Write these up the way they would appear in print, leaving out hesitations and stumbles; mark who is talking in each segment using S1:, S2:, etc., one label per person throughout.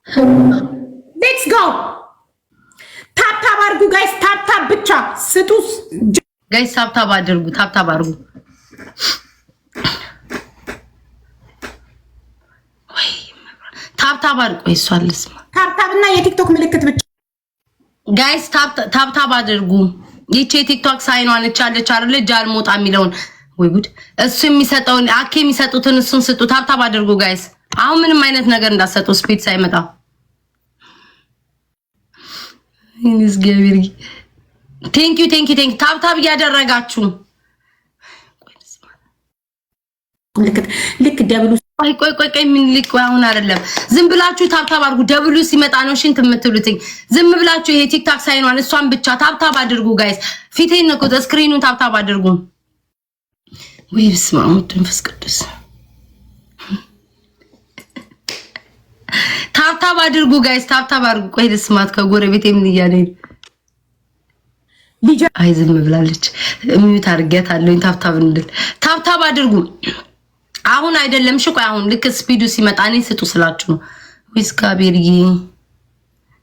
S1: ሌትስ ጎ ታፕታፕ አድርጉ ጋይስ። ታፕታፕ ብቻ ስጡስ
S2: ጋይስ። ታፕታፕ አድርጉ፣ ታፕታፕ አድርጉ። ወይ ታፕታፕ አድርጉ። ይሷልስ
S1: ታፕታፕ እና የቲክቶክ ምልክት ብቻ
S2: ጋይስ። ታፕታፕ አድርጉ። ይቺ የቲክቶክ ሳይኗን እቻለች አይደል? ጃል ሞጣ የሚለውን ወይ ጉድ! እሱ የሚሰጠውን አኬ የሚሰጡትን እሱን ስጡ። ታፕታፕ አድርጉ ጋይስ። አሁን ምንም አይነት ነገር እንዳሰጡ ስፒድ ሳይመጣ ኢንስ ገቢር ቴንክ ዩ ታፕታፕ እያደረጋችሁ
S1: ልክ ደብሉ
S2: ቆይ ምን ልክ አሁን አይደለም። ዝም ብላችሁ ታፕታፕ አድርጉ። ደብሉ ሲመጣ ነው ሽንት የምትሉትኝ። ዝም ብላችሁ ይሄ ቲክቶክ ሳይኗን እሷን ብቻ ታፕታፕ አድርጉ ጋይስ። ፊቴን ነው ስክሪኑን ታፕታፕ አድርጉ። ወይ በስመ አብ መንፈስ ቅዱስ ታፕታፕ አድርጉ ጋይስ። ታፕታፕ አድርጉ። ቆይ ልስማት ከጎረቤቴ ምን እያለኝ
S1: ልጅ
S2: አይ ዝም ብላለች። ሚዩት አድርጌያታለሁ። ታፕታፕ እንድል ታፕታፕ አድርጉ። አሁን አይደለም እሺ። ቆይ አሁን ልክ ስፒዱ ሲመጣ እኔ ስጡ ስላችሁ ነው። ወይስ ጋቤርዬ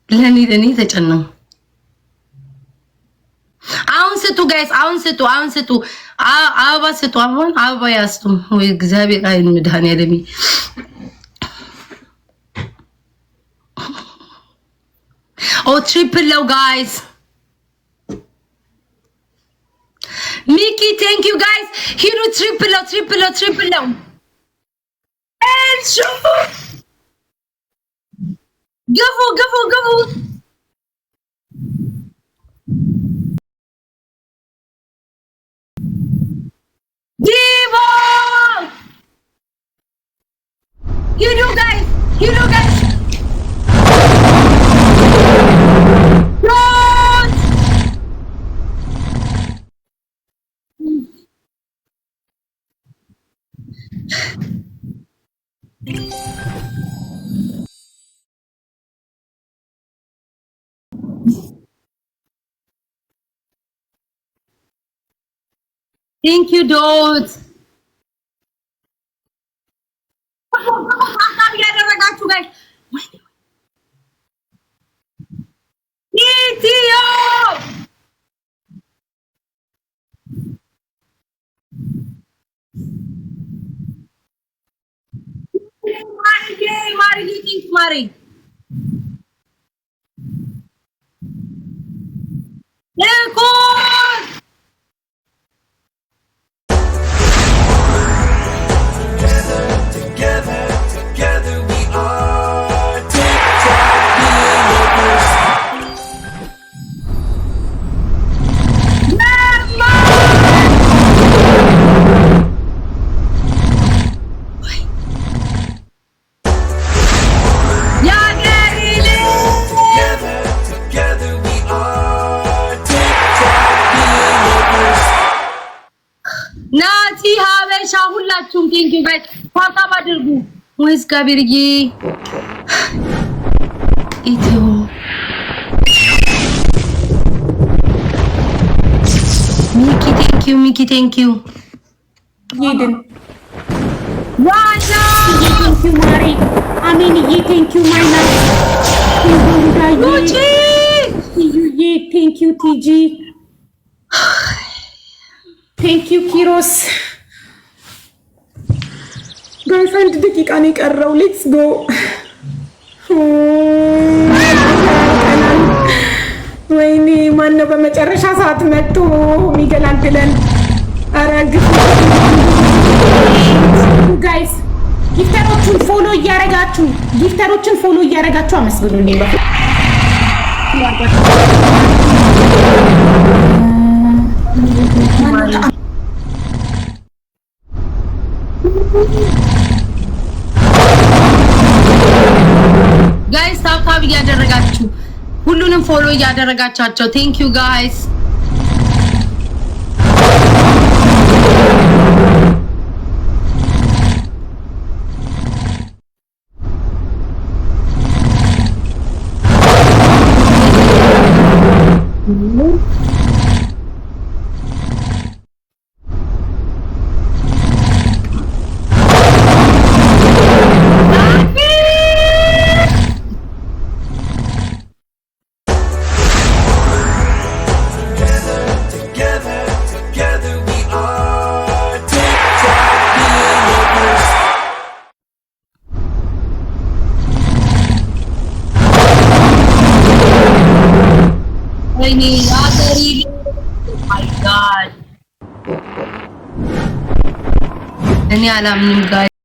S2: ለኔ ተጨነው። አሁን ስጡ ጋይስ። አሁን ስጡ። አበባ ስጡ። አበባ ያስጡ። ወይ እግዚአብሔር አይን መድኃኒዓለም ኦ ትሪፕል ለው ጋይስ። ሚኪ ቴንክ ዩ ጋይስ። ሂዱ ትሪፕል ለው ኤልሹ ግፉ ዲቦ ሂዱ ጋይስ Thank you, Dot. ያደረጋችሁ ጋር ኢትዮ ማሪ ናቲ ሀበሻ ሁላችሁም ቴንክ ዩ ጋይስ። ታፕታፕ አድርጉ። ወይስ ጋቢርዬ ኢትዮ ሚኪ ቴንክ ዩ
S1: ይድን
S2: ዋና
S1: ቴንክ ዩ ማሪ አሜንዬ ቴንክ ዩ ማይና
S2: ጉቺ
S1: ቴንክ ዩ ቲጂ ቴንክ ዩ ኪሮስ ጋይስ። 1 ደቂቃ ነው የቀረው። ሌትስ ጎ ወይኔ ማነው በመጨረሻ ሰዓት መጥቶ የሚገላግለን? ኧረ ግፍ ጋይስ። ጊፍተሮችን ፎሎ እያረጋችሁ አመስግኑልኝ።
S2: ጋይስ ታፕታፕ እያደረጋችሁ ሁሉንም ፎሎ እያደረጋቻቸው ቴንክ ዩ ጋይስ። ወይኔ አገሪ ማይ ጋድ እኔ አላምንም ጋር